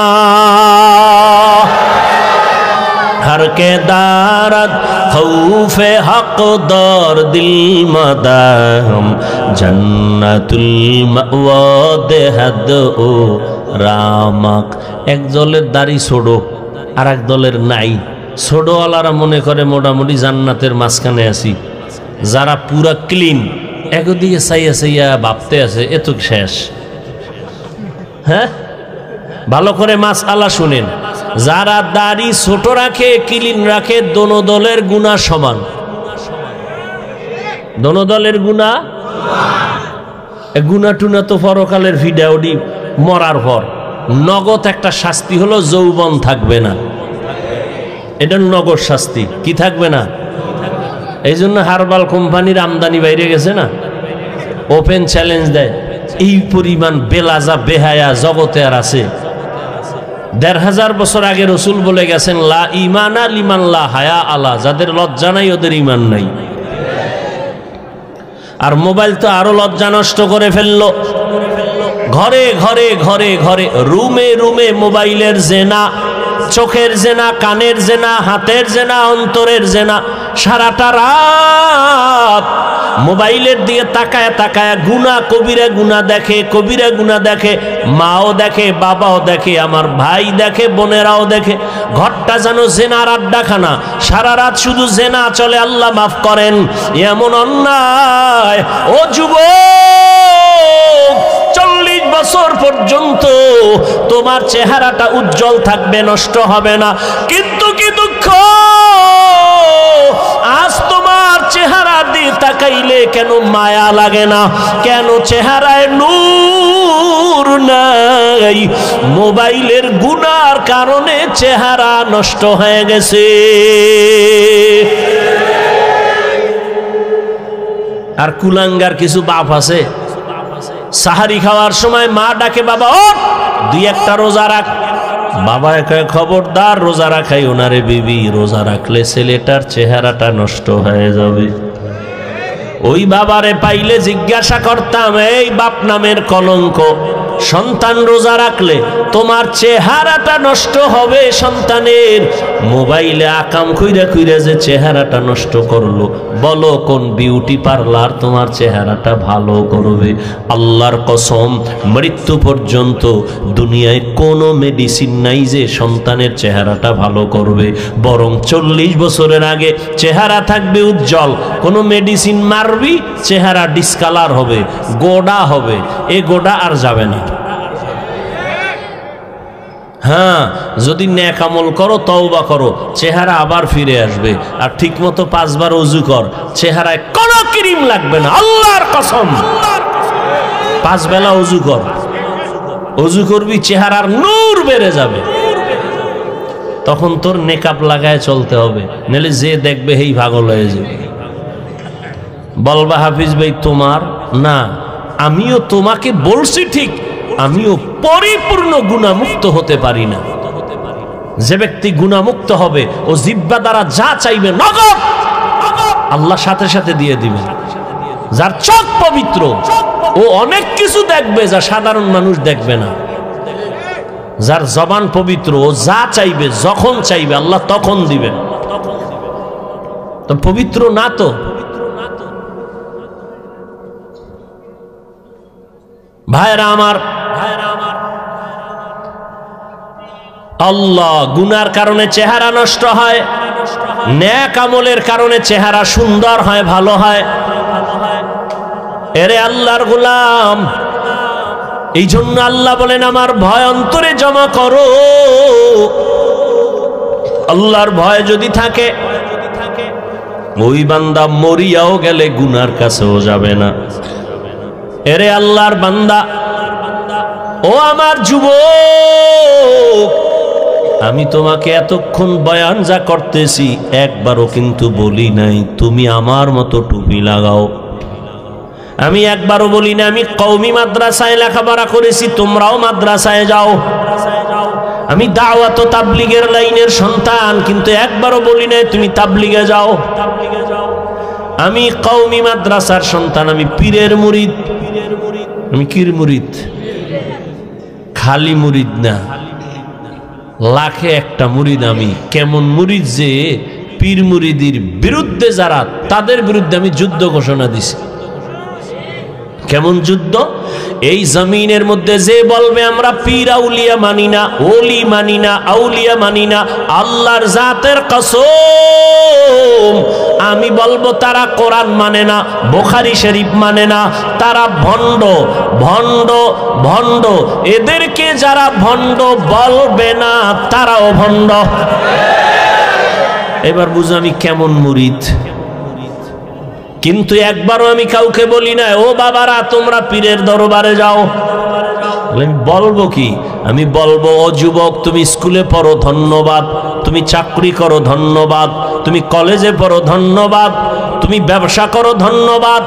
हर के दारद खौफे हक दर दिल मदाम जन्नतुल मावा देहद ओ रामक। एक दलेर दाढ़ी छोड़ो আর এক দলের নাই। ছোটওয়ালারা মনে করে মোটামুটি জান্নাতের মাঝখানে আছি, যারা পুরা ক্লিন একদিকে চাইয়া চাইয়া ভাবতে আছে এ তো শেষ। হ্যাঁ, ভালো করে মাসআলা শুনেন। যারা দাড়ি ছোট রাখে, ক্লিন রাখে, দোনো দলের গুনাহ সমান। দোনো দলের গুনাহ, গুনাহ টুনা তো পরকালের ভিডিওডি মরার পর নগদ একটা শাস্তি হলো যৌবন থাকবে না। এটা নগদ শাস্তি। কি থাকবে না? এই জন্য হারবাল কোম্পানির আমদানি বাইরে গেছে না, ওপেন চ্যালেঞ্জ দেয়। এই পরিমাণ বেলাজা বেহায়া জগতে আর আছে? ১৫০০ বছর আগে রসুল বলে গেছেন, লা ইমানা লিমান লা হায়া আলা, যাদের লজ্জা নাই ওদের ইমান নাই। আর মোবাইল তো আরো লজ্জা নষ্ট করে ফেললো। ঘরে ঘরে ঘরে ঘরে, রুমে রুমে মোবাইলের জেনা, চোখের জেনা, কানের জেনা, হাতের জেনা, অন্তরের জেনা। সারাটা রাত মোবাইলের দিকে তাকায় তাকায় গুনাহ, কবিরা গুনাহ দেখে, কবিরা গুনাহ দেখে। মাও দেখে, বাবাও দেখে, আমার ভাই দেখে, বোনেরাও দেখে। ঘরটা যেন জেনার আড্ডাখানা, সারা রাত শুধু জেনা চলে। আল্লাহ মাফ করেন, এমন অন্যায়। ও যুবক, 40 বছর পর্যন্ত তোমার চেহারাটা উজ্জ্বল থাকবে, নষ্ট হবে না। কিন্তু কি দুঃখ, আজ তোমার চেহারা দিয়ে তাকাইলে কেন মায়া লাগে না? কেন চেহারায় নূর নূর নাই, মোবাইলের গুনার কারণে চেহারা নষ্ট হয়ে গেছে। আর কুলাঙ্গার কিছু বাপ আছে, সাহারি খাওয়ার সময় মা ডাকে, বাবা ওঠ, দুই একটা রোজা রাখ। বাবা একা খবরদার রোজা রাখাই ওনারে বিবি, রোজা রাখলে ছেলেটার চেহারাটা নষ্ট হয়ে যাবে। ওই বাবারে পাইলে জিজ্ঞাসা করতাম, এই বাপ নামের কলঙ্ক, সন্তান রোজা রাখলে তোমার চেহারাটা নষ্ট হবে সন্তানের, মোবাইলে আকাম কইরা কইরা যে চেহারাটা নষ্ট করলো, বলো কোন বিউটি পার্লার তোমার চেহারাটা ভালো করবে? আল্লাহর কসম, মৃত্যু পর্যন্ত দুনিয়ায় কোনো মেডিসিন নাই যে সন্তানের চেহারাটা ভালো করবে, বরং 40 বছরের আগে চেহারা থাকবে উজ্জ্বল, কোনো মেডিসিন মারবি চেহারা ডিসকালার হবে, গোডা হবে, এ গোডা আর যাবে না। হ্যাঁ, যদি নেক আমল করো, তওবা করো, চেহারা আবার ফিরে আসবে। আর ঠিক মতো 5 বার ওযু কর, চেহারায় কোনো ক্রিম লাগবে না, আল্লাহর কসম। 5 বেলা ওযু কর, ওযু করবি, চেহারার নূর বেড়ে যাবে। তখন তোর নেকাব লাগায় চলতে হবে, নাহলে যে দেখবে হেই পাগল হয়ে যাবে। বলবা হাফিজ ভাই তোমার না, আমিও তোমাকে বলছি ঠিক, আমিও পরিপূর্ণ গুনাহমুক্ত হতে পারি না। যে ব্যক্তি গুনাহমুক্ত হবে, ও জিহ্বা দ্বারা যা চাইবে নগদ আল্লাহ সাথে সাথে দিয়ে দিবেন। যার চোখ পবিত্র, ও অনেক কিছু দেখবে যা সাধারণ মানুষ দেখবে না। যার জবান পবিত্র, ও যা চাইবে যখন চাইবে আল্লাহ তখন দিবেন। তো পবিত্র না তো, ভাইরা আমার, আল্লাহ গুনার কারণে চেহারা নষ্ট হয়, নেক আমলের কারণে চেহারা সুন্দর হয়, ভালো হয়। এরে আল্লাহর গোলাম, এই জন্য আল্লাহ বলেন আমার ভয় অন্তরে জমা করো। আল্লাহর ভয় যদি থাকে, ওই বান্দা মরিয়াও গেলে গুনার কাছেও যাবে না। এরে আল্লাহর বান্দা, ও আমার যুবক, আমি তোমাকে এতক্ষণ বয়ান যা করতেছি একবারও কিন্তু বলি নাই তুমি আমার মতো টুপি লাগাও। আমি একবারও বলি না আমি কওমি মাদ্রাসায় লেখাপড়া করেছি, তোমরাও মাদ্রাসায় যাও। আমি দাওয়াত ও তাবলীগের লাইনের সন্তান, কিন্তু একবারও বলি নাই তুমি তাবলীগে যাও। আমি কওমি মাদ্রাসার সন্তান, আমি পীরের মুরিদ। আমি কির মুরিদ? খালি মুরিদ না, লাখে একটা মুরিদ আমি। কেমন মুরিদ যে পীর মুরিদির বিরুদ্ধে যারা, তাদের বিরুদ্ধে আমি যুদ্ধ ঘোষণা দিছি। কেমন যুদ্ধ? এই জমিনের মধ্যে যে বলবে আমরা পীর আউলিয়া মানি না, ওলি মানি না, আউলিয়া মানি না, আল্লাহর জাতের কসম আমি বলবো তারা কোরআন মানে না, বুখারী শরীফ মানে না, তারা ভণ্ড ভণ্ড ভণ্ড। এদেরকে যারা ভণ্ড বলবে না তারাও ভণ্ড। এবার বুঝো আমি কেমন মুরিদ। কিন্তু একবারও আমি কাউকে বলি না ও বাবারা তোমরা পীরের দরবারে যাও। আমি বলবো কি? আমি বলবো ও যুবক তুমি স্কুলে পড়ো ধন্যবাদ, তুমি চাকরি করো ধন্যবাদ, তুমি কলেজে পড়ো ধন্যবাদ, তুমি ব্যবসা করো ধন্যবাদ,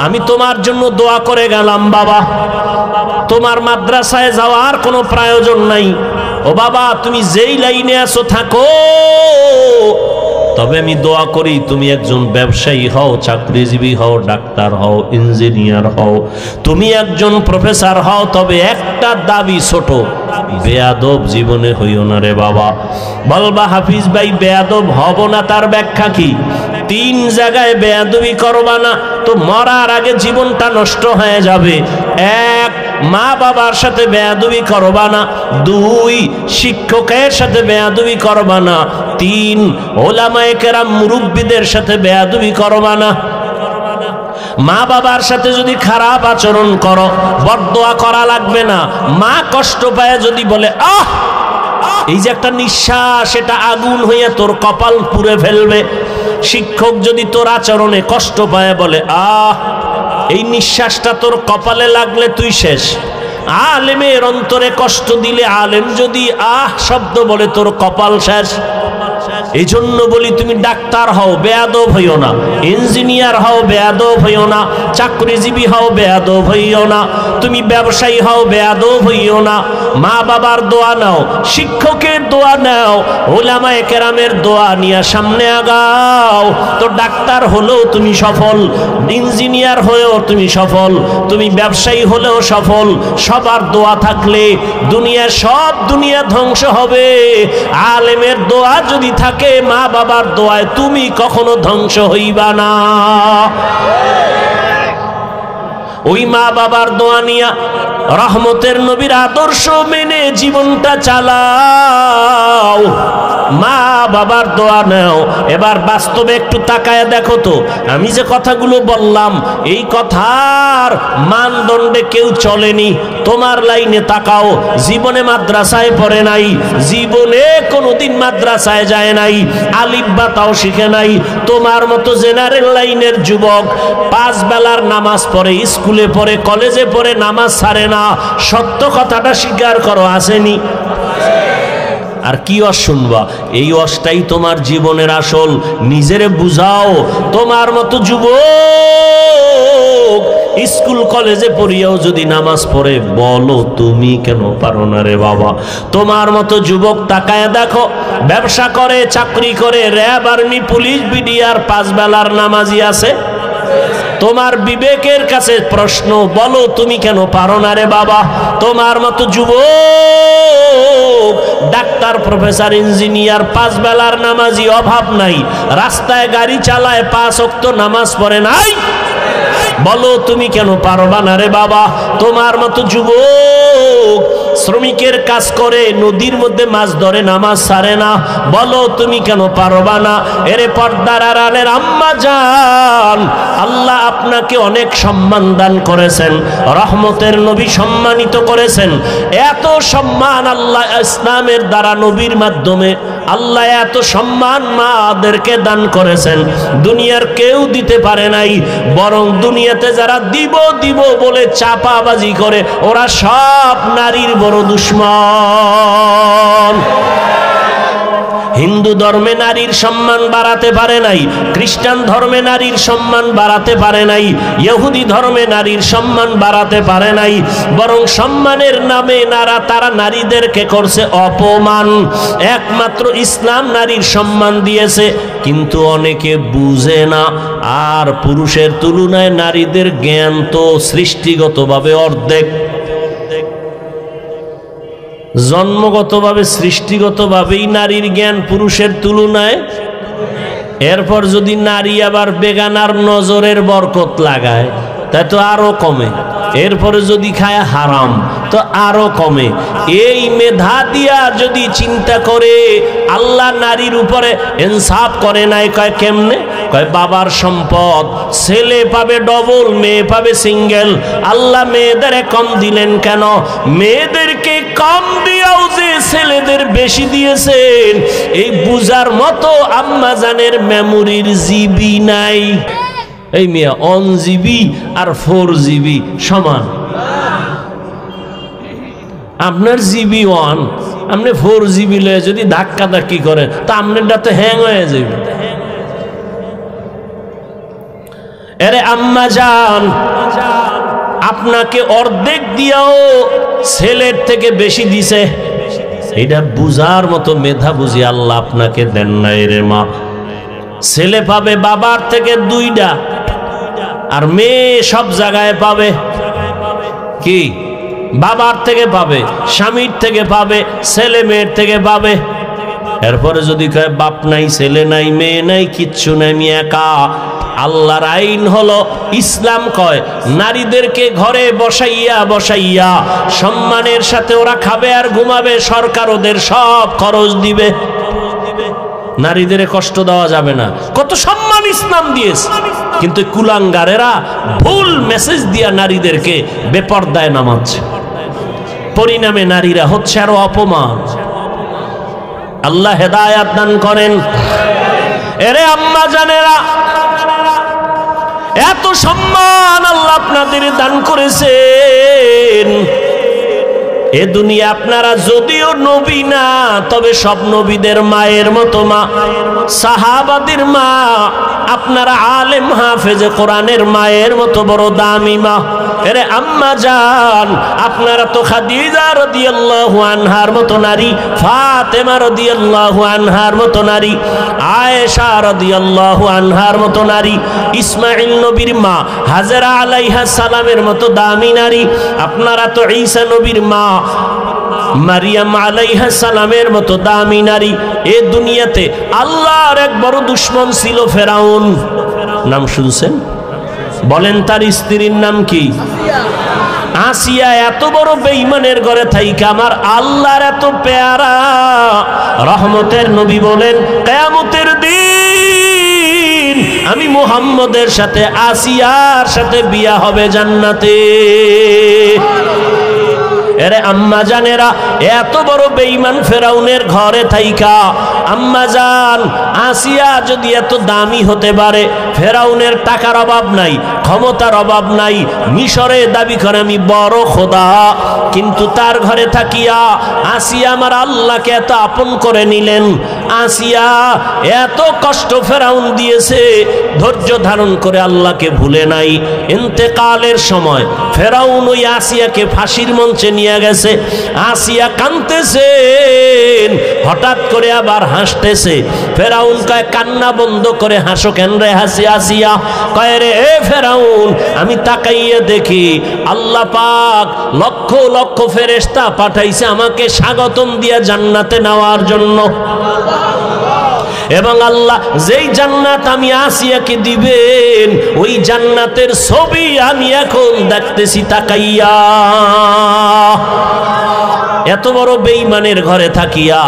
আমি তোমার জন্য দোয়া করে গেলাম বাবা। তোমার মাদ্রাসায় যাওয়ার কোনো প্রয়োজন নাই। ও বাবা তুমি যেই লাইনে আছো থাকো, তবে আমি দোয়া করি তুমি একজন ব্যবসায়ী হও, চাকরিজীবী হও, ডাক্তার হও, ইঞ্জিনিয়ার হও, তুমি একজন প্রফেসর হও, তবে একটা দাবি ছোট, বেয়াদব জীবনে হইও না রে বাবা। বলবা হাফিজ ভাই বেয়াদব হব না, তার ব্যাখ্যা কি? 3 জায়গায় বেয়াদবি করবা না তো মরার আগে জীবনটা নষ্ট হয়ে যাবে। 1 মা বাবার সাথে বেয়াদবি করবা না, 2 শিক্ষকের সাথে বেয়াদবি করবা না, 3 ওলামায়ে কেরাম মুরব্বিদের সাথে বেয়াদবি করবা না। মা বাবার সাথে যদি খারাপ আচরণ করো বদদোয়া করা লাগবে না। মা কষ্ট পায় যদি বলে আহ, এই যে একটা নিঃশ্বাস এটা আগুন হইয়া তোর কপাল পুড়ে ফেলবে। শিক্ষক যদি তোর আচরণে কষ্ট পায় বলে আহ, এই নিঃশ্বাসটা তোর কপালে লাগলে তুই শেষ। আলেমের অন্তরে কষ্ট দিলে আলেম যদি আহ শব্দ বলে তোর কপাল শেষ। এই জন্য বলি তুমি ডাক্তার হও, বেয়াদব হইও না। ইঞ্জিনিয়ার হও, বেয়াদব হইও না। চাকরিজীবী হও, বেয়াদব হইও না। তুমি ব্যবসায়ী হও, বেয়াদব হইও না। মা বাবার দোয়া নাও, শিক্ষকের দোয়া নাও, উলামায়ে কেরামের দোয়া নিয়ে সামনে আগাও। তো ডাক্তার হলেও তুমি সফল, ইঞ্জিনিয়ার হয়েও তুমি সফল, তুমি ব্যবসায়ী হলেও সফল। সবার দোয়া থাকলে দুনিয়া, সব দুনিয়া ধ্বংস হবে। আলেমের দোয়া যদি থাকে, মা বাবার দোয়ায় তুমি কখনো ধ্বংস হইবা না। ওই মা বাবার দোয়া নিয়া রহমতের নবীর আদর্শ মেনে জীবনটা চালাও। মা বাবার দোয়া নাও। এবার বাস্তবে একটু তাকায় দেখো তো, আমি যে কথাগুলো বললাম এই কথার মানদণ্ডে কেউ চলেনি। তোমার লাইনে তাকাও, জীবনে মাদ্রাসায় পড়ে নাই, জীবনে কোনোদিন মাদ্রাসায় যায় নাই, আলিফ বা তাও শিখে নাই। তোমার মতো জেনারেল লাইনের যুবক 5 বেলার নামাজ পড়ে, স্কুলে পড়ে, কলেজে পড়ে, নামাজ ছাড়ে না। সত্য কথাটা স্বীকার করো, আসেনি? আর কি অস শুনবা? এই অসটাই তোমার জীবনের আসল। নিজেরে বুঝাও। তোমার মতো যুবক স্কুল কলেজে পড়িয়াও যদি নামাজ পড়ে, বলো তুমি কেন পারো না রে বাবা? তোমার মতো যুবক তাকায় দেখো, ব্যবসা করে, চাকরি করে, র্যাব, আর্মি, পুলিশ, বিডিআর, 5 বেলার নামাজি আছে। তোমার বিবেকের কাছে প্রশ্ন, বলো তুমি কেন পারো না রে বাবা? তোমার মতো যুবক ডাক্তার, প্রফেসর, ইঞ্জিনিয়ার, 5 বেলার নামাজি, অভাব নাই, রাস্তায় গাড়ি চালায়, 5 ওয়াক্ত নামাজ পড়ে নাই, বলো তুমি কেন পারবা না রে বাবা? তোমার মতো যুবক শ্রমিকের কাজ করে, নদীর মধ্যে মাছ ধরে, নামাজ ছাড়ে না, বলো তুমি কেন পারবা না? এরে পর্দার আড়ালের আম্মা জান, আল্লাহ আপনাকে অনেক সম্মান দান করেছেন, রহমতের নবী সম্মানিত করেছেন। এত সম্মান আল্লাহ ইসলামের দ্বারা, নবীর মাধ্যমে আল্লাহ এত সম্মান মাদেরকে দান করেছেন, দুনিয়ার কেউ দিতে পারে নাই। বরং দুনিয়াতে যারা দিব দিব বলে চাপাবাজি করে, ওরা সব নারীর বড় দুশ্মন। হিন্দু ধর্মে নারীর সম্মান বাড়াতে পারে নাই, খ্রিস্টান ধর্মে নারীর সম্মান বাড়াতে পারে নাই, ইহুদি ধর্মে নারীর সম্মান বাড়াতে পারে নাই। বরং সম্মানের নামে তারা নারীদেরকে করছে অপমান। একমাত্র ইসলাম নারীর সম্মান দিয়েছে, কিন্তু অনেকে বুঝে না। আর পুরুষের তুলনায় নারীদের জ্ঞান তো সৃষ্টিগতভাবে অর্ধেক, জন্মগতভাবে সৃষ্টিগতভাবেই নারীর জ্ঞান পুরুষের তুলনায়। এরপর যদি নারী আবার বেগানার নজরের বরকত লাগায়, তাই তো আরো কমে। এরপরে যদি খায় হারাম, তো আরো কমে। এই মেধা দিয়া যদি চিন্তা করে, আল্লাহ নারীর উপরে ইনসাফ করে নাই। কয় কেমনে? কয় বাবার সম্পদ ছেলে পাবে ডবল, মেয়ে পাবে সিঙ্গেল। আল্লাহ মেয়েদের কম দিলেন কেন? মেয়েদেরকে কম দিয়াও যে ছেলেদের বেশি দিয়েছেন, এই বুঝার মতো আম্মা জানের মেমোরির জিবি নাই। এই মেয়ে 1 জিবি আর 4 জিবি সমান। আপনার জিবি 1, আপনি 4 জিবি লয়ে যদি ধাক্কা ধাক্কি করেন, তা আপনারটা তো হ্যাং হয়ে যাবে। আরে আম্মা জান, আপনাকে অর্ধেক দিয়াও ছেলের থেকে বেশি দিছে, এটা বুঝার মতো মেধা বুঝি আল্লাহ আপনাকে দেন নাই রে মা। ছেলে পাবে বাবার থেকে 2টা, আর মেয়ে সব জায়গায় পাবে কি? বাবার থেকে পাবে, স্বামীর থেকে পাবে, ছেলে মেয়ের থেকে পাবে। এরপরে যদি কয় বাপ নাই, ছেলে নাই, মেয়ে নাই, কিচ্ছু নাই, আমি একা। আল্লাহর আইন হলো, ইসলাম কয় নারীদেরকে ঘরে বসাইয়া বসাইয়া সম্মানের সাথে ওরা খাবে আর ঘুমাবে, সরকার ওদের সব খরচ দিবে। নারীদের কষ্ট দেওয়া যাবে না। কত সম্মান ইসলাম দিয়েছে, কিন্তু কুলাঙ্গারেরা ভুল মেসেজ দিয়া নারীদেরকে বেপরদায় নামাচ্ছে। পরিণামে নারীরা হচ্ছে আরো অপমান। আল্লাহ হেদায়াত দান করেন। এরে আম্মা জানেরা, এত সম্মান আল্লাহ আপনাদের দান করেছেন, এ দুনিয়া আপনারা যদিও নবী না, তবে সব নবীদের মায়ের মতো মা, সাহাবাদের মা, আপনারা আলেম হাফেজে কোরআনের মায়ের মতো বড় দামি মা। এরে আম্মা জান, আপনারা তো খাদিজা রাদিয়াল্লাহু আনহার মতো নারী, ফাতেমা রাদিয়াল্লাহু আনহার মতো নারী, আয়েশা রাদিয়াল্লাহু আনহার মতো নারী, ইসমাঈল নবীর মা হাজেরা আলাইহা সালামের মতো দামি নারী। আপনারা তো ঈসা নবীর মা মারিয়াম আলাইহা সালামের মতো দামি নারী। এ দুনিয়াতে আল্লাহর এক বড় দুশমন ছিল ফেরাউন। নাম শুনছেন? বলেন তার স্ত্রীর নাম কি? আসিয়া। এত বড় বেঈমানের ঘরে থাইকা আমার আল্লাহর এত পেয়ারা রহমতের নবী বলেন, কিয়ামতের দিন আমি মুহাম্মদের সাথে আসিয়ার সাথে বিয়া হবে জান্নাতে। এরে আম্মা জানেরা, এত বড় বেঈমান ফেরাউনের ঘরে থাইকা আম্মা জান আসিয়া যদি এত দামি হতে পারে, ফেরাউনের টাকার অভাব নাই, ক্ষমতার অভাব নাই, মিশরে দাবি করে আমি বড় খোদা, কিন্তু তার ঘরে থাকিয়া আসিয়া আমার আল্লাহকে এত আপন করে নিলেন। আসিয়া এত কষ্ট ফেরাউন দিয়েছে, ধৈর্য ধারণ করে আল্লাহকে ভুলে নাই। ইন্তেকালের সময় ফেরাউন ওই আসিয়াকে ফাঁসির মঞ্চে নিয়ে গেছে। আসিয়া কাঁদতেছেন, হঠাৎ করে আবার হাসতেছে। ফেরাউন কয়, কান্না বন্ধ করে হাসো কেন রে হাসি? আসিয়া কয়, রে এ ফেরাউন, আমি তাকাইয়ে দেখি আল্লাহ পাক লক্ষ লক্ষ ফেরেশতা পাঠাইছে আমাকে স্বাগতম দিয়া জান্নাতে নেওয়ার জন্য। এবং আল্লাহ যেই জান্নাত আমি আসিয়াকে দিবেন, ওই জান্নাতের ছবি আমি এখন দেখতেছি তাকাইয়া। এত বড় বেঈমানের ঘরে থাকিয়া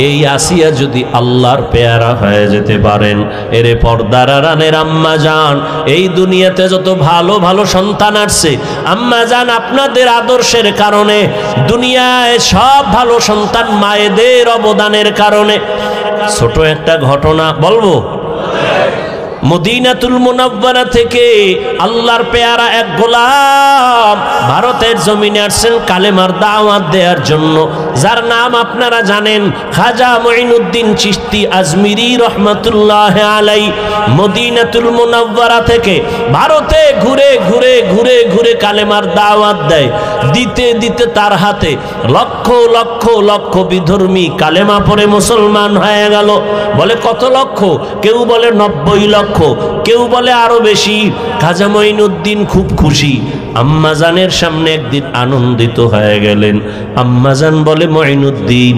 এই আসিয়া যদি আল্লাহর পেয়ারা হয়ে যেতে পারেন, এরে পর্দার আড়ালের আম্মা জান, এই দুনিয়াতে যত ভালো ভালো সন্তান আসছে আম্মা জান, আপনাদের আদর্শের কারণে দুনিয়ায় সব ভালো সন্তান মায়েদের অবদানের কারণে। ছোট একটা ঘটনা বলবো। মদিনাতুল মুনাওয়ারা থেকে আল্লাহর পেয়ারা এক গোলাম ভারতের জমিনে আসছেন কালেমার দাওয়াত দেওয়ার জন্য, যার নাম আপনারা জানেন, খাজা মুঈনুদ্দিন চিশতি আজমিরি রহমাতুল্লাহ আলাই। মদিনাতুল মুনাওয়ারা থেকে ভারতে ঘুরে ঘুরে ঘুরে ঘুরে কালেমার দাওয়াত দেয়। দিতে দিতে তার হাতে লক্ষ লক্ষ লক্ষ বিধর্মী কালেমা পড়ে মুসলমান হয়ে গেল। বলে কত লক্ষ? কেউ বলে 90 লক্ষ, কেউ বলে আরো বেশি। খাজা মুঈনুদ্দিন খুব খুশি। আম্মাজানের সামনে একদিন আনন্দিত হয়ে গেলেন। আম্মাজান বলে, মুঈনুদ্দিন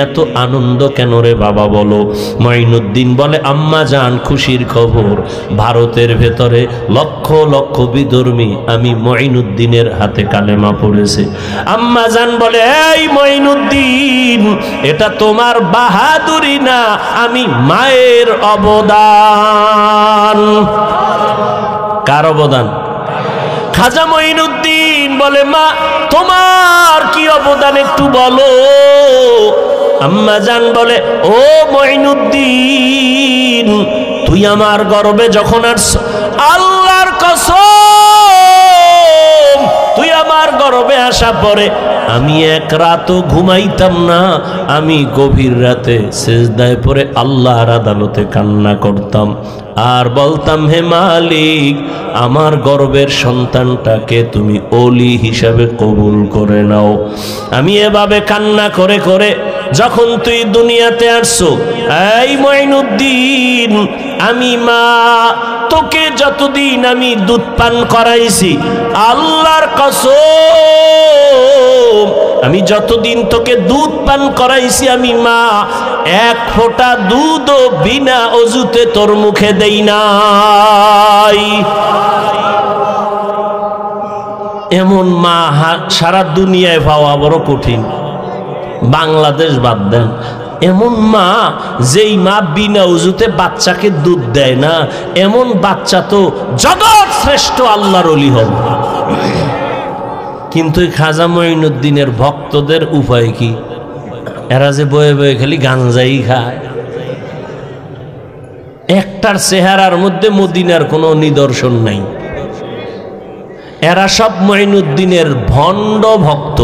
এত আনন্দ কেন রে বাবা বলো? মুঈনুদ্দিন বলে, আম্মাজান খুশির খবর, ভারতের ভেতরে লক্ষ লক্ষ বিধর্মী আমি মুঈনুদ্দিনের হাতে কালেমা পড়েছে। আম্মাজান বলে, এই মুঈনুদ্দিন, এটা তোমার বাহাদুরি না, আমি মায়ের অবদান। কার অবদান? খাজা মুঈনুদ্দিন বলে, মা তোমার কি অবদান একটু বলো। আম্মাজান বলে, ও মুঈনুদ্দিন, তুই আমার গর্বে যখন আসছ, আল্লাহর কসম, তুই আমার গর্বে আসা পরে আমি এক রাতও ঘুমাইতাম না। আমি গভীর রাতে সিজদায় পড়ে আল্লাহর আদালতে কান্না করতাম আর বলতাম, হে মালিক, আমার গর্বের সন্তানটাকে তুমি ওলি হিসাবে কবুল করে নাও। আমি এভাবে কান্না করে করে যখন তুই দুনিয়াতে আসছো, এই মুঈনুদ্দিন, আমি মা তোকে যতদিন আমি দুধ পান করাইছি, আল্লাহর কসম, আমি যতদিন তোকে দুধ পান করাইছি আমি মা, এক ফোঁটা দুধও বিনা অজুতে তোর মুখে দেই নাই। এমন মা সারা দুনিয়ায় পাওয়া বড় কঠিন, বাংলাদেশ বাদ দেন। এমন মা, যেই মা বিনা উজুতে বাচ্চাকে দুধ দেয় না, এমন বাচ্চা তো জগৎ শ্রেষ্ঠ আল্লাহর ওলি হবে। কিন্তু খাজা মুঈনুদ্দিনের ভক্তদের উপায় কি? এরা যে বয়ে বয়ে খালি গাঞ্জাই খায়, একটার চেহারার মধ্যে মদিনার কোনো নিদর্শন নাই। এরা সব মুঈনুদ্দিনের ভণ্ড ভক্ত।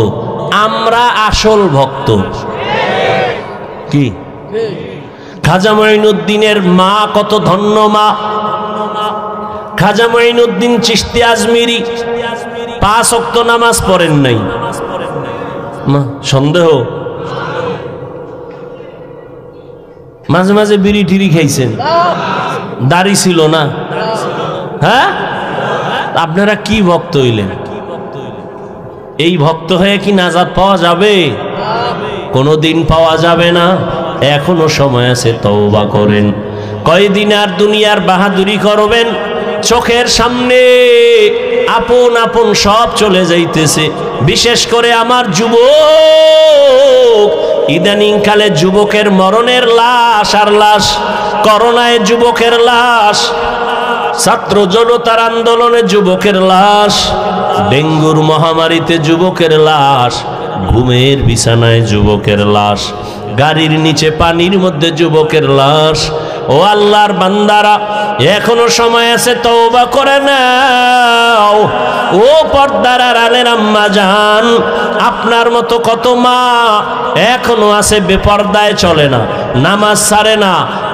আমরা আসল ভক্ত। কি খাজা মঈনুদ্দিনের মা কত ধন্য মা। খাজা মঈনুদ্দিন চিশতি আজমিরি 5 ওয়াক্ত নামাজ পড়েন নাই। সন্দেহ? মাঝে মাঝে বিড়ি টিড়ি খাইছেন, দাড়ি ছিল না। হ্যাঁ, আপনারা কি ভক্ত হইলেন? এই ভক্ত হয়ে কি নাজাত পাওয়া যাবে? কোনোদিন পাওয়া যাবে না। এখনো সময় আছে, তওবা করেন। কয়দিন আর দুনিয়ার বাহাদুরি করবেন? চোখের সামনে আপন আপন সব চলে যাইতেছে। বিশেষ করে আমার যুবক, ইদানিং কালে যুবকের মরণের লাশ আর লাশ। করোনায় যুবকের লাশ, ছাত্র জনতার আন্দোলনে যুবকের লাশ, ডেঙ্গুর মহামারীতে যুবকের লাশ, ঘুমের বিছানায় যুবকের লাশ, গাড়ির নিচে পানির মধ্যে যুবকের লাশ। ও আল্লাহর বান্দারা, এখনো সময় আছে, তওবা করে নাও। ও পর্দার আড়ালের আম্মা জান, আপনার মতো কত মা এখনো আছে বেপর্দায় চলে না, নামাজ ছাড়ে না,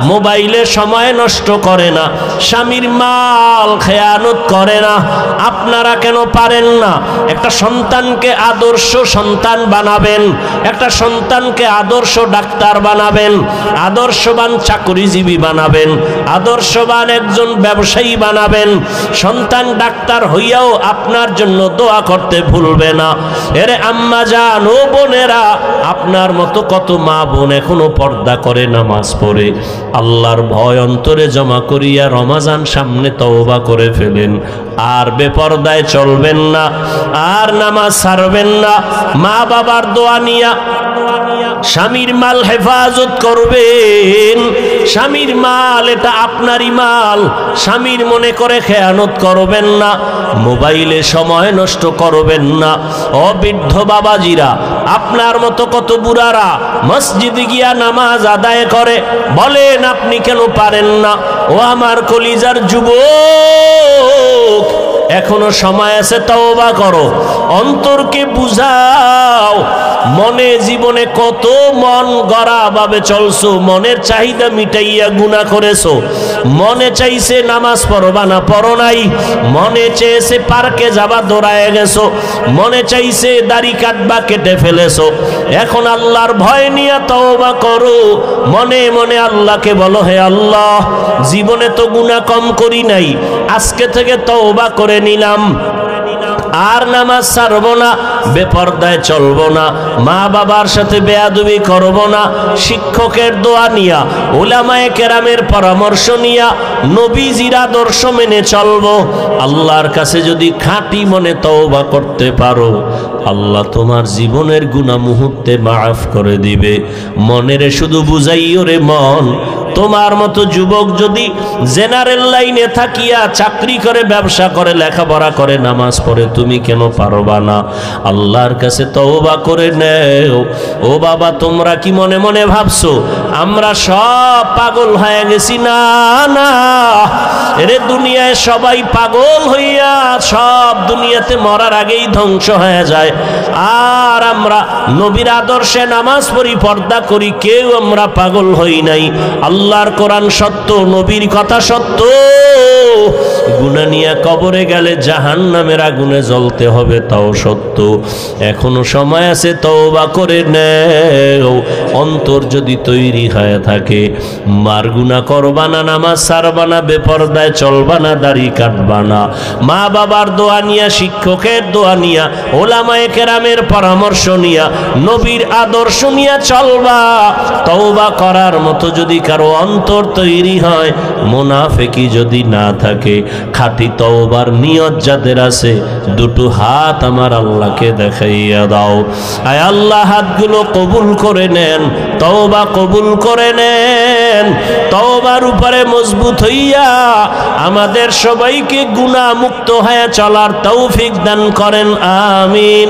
মোবাইলে সময় নষ্ট করে না, স্বামীর মাল খেয়ানত করে না। আপনারা কেন পারেন না? একটা সন্তানকে আদর্শ সন্তান বানাবেন, একটা সন্তানকে আদর্শ ডাক্তার বানাবেন, আদর্শবান চাকরিজীবী বানাবেন, আদর্শবান একজন ব্যবসায়ী বানাবেন। সন্তান ডাক্তার হইয়াও আপনার জন্য দোয়া করতে ভুলবে না। এরে আম্মা জান, ও বোনেরা, আপনার মতো কত মা বোন এখনো পর্দা করে নামাজ পড়ে, আল্লাহর ভয় অন্তরে জমা করিয়া রমাজান সামনে তওবা করে ফেলেন। আর বেপর্দায় চলবেন না, আর নামাজ ছাড়বেন না। মা বাবার দোয়া নিয়া স্বামীর মাল হেফাজত করবেন। স্বামীর মাল এটা আপনারই মাল, স্বামীর মনে করে খেয়ানত করবেন না। মোবাইলে সময় নষ্ট করবেন না। ও বৃদ্ধ বাবাজিরা, আপনার মতো কত বুড়ারা মসজিদে গিয়া নামাজ আদায় করে, বলেন আপনি কেন পারেন না? ও আমার কলিজার যুবক, এখনো সময় আছে, তওবা করো, অন্তরকে বুঝাও। মনে জীবনে কত মন গড়া ভাবে চলছো, মনের চাহিদা মিটাইয়া গুনাহ করেছো। মনে চাইছে নামাজ পড়বা না, পড়ো নাই। মনে চেয়েছে পার্কে যাবা, দৌড়ায় গেছো। মনে চাইছে দাড়ি কাটবা, কেটে ফেলেছো। এখন আল্লাহর ভয় নিয়ে তওবা করো। মনে মনে আল্লাহকে বলো, হে আল্লাহ, জীবনে তো গুনাহ কম করি নাই, আজকে থেকে তওবা করে নিলাম, আর নামাজ ছাড়বো না, বেপর্দায় চলবো না, মা বাবার সাথে বেয়াদবি করবো না। শিক্ষকের দোয়া নিয়া, উলামায়ে কেরামের পরামর্শ নিয়া, নবীজির আদর্শ মেনে চলবো। আল্লাহর কাছে যদি খাঁটি মনে তওবা করতে পারো, আল্লাহ তোমার জীবনের গুনাহ মুহূর্তে মাফ করে দিবে। মনেরে শুধু বুঝাইও রে মন, তোমার মতো যুবক যদি জেনারেল লাইনে থাকিয়া চাকরি করে, ব্যবসা করে, লেখাপড়া করে, নামাজ পড়ে, তুমি কেন পারবা না? আল্লাহর কাছে তওবা করে নেও। ও বাবা, তোমরা কি মনে মনে ভাবছো আমরা সব পাগল হয়ে গেছি? না না, এরে দুনিয়ায় সবাই পাগল হইয়া সব দুনিয়াতে মরার আগেই ধ্বংস হয়ে যায়। আর আমরা নবীর আদর্শে নামাজ পড়ি, পর্দা করি, কেউ আমরা পাগল হই নাই। আল্লাহর কোরআন সত্য, নবীর কথা সত্য। গুনাহ নিয়ে কবরে গেলে জাহান্নামের আগুনে জ্বলতে হবে, তাও সত্য। এখনো সময় আছে, তওবা করে নেও। অন্তর যদি তৈরি হয়ে থাকে, মার গুনাহ করবা না, নামাজ ছাড়বা না, বেপর্দায় চলবা না, দাড়ি কাটবা না। মা বাবার দোয়া নিয়া, শিক্ষকের দোয়া নিয়া, ওলামায়ে কেরামের পরামর্শ নিয়া, নবীর আদর্শ নিয়া চলবা। তওবা করার মতো যদি কারো অন্তর তৈরি হয়, মুনাফিকি যদি না থাকে, খাঁটি তওবার নিয়ত যাদের আছে, দুটো হাত আমার আল্লাহকে দেখাইয়া দাও। আয় আল্লাহ, হাতগুলো কবুল করে নেন, তওবা কবুল করে নেন। তওবার উপরে মজবুত হইয়া আমাদের সবাইকে গুনাহ মুক্ত হয়ে চলার তৌফিক দান করেন, আমিন।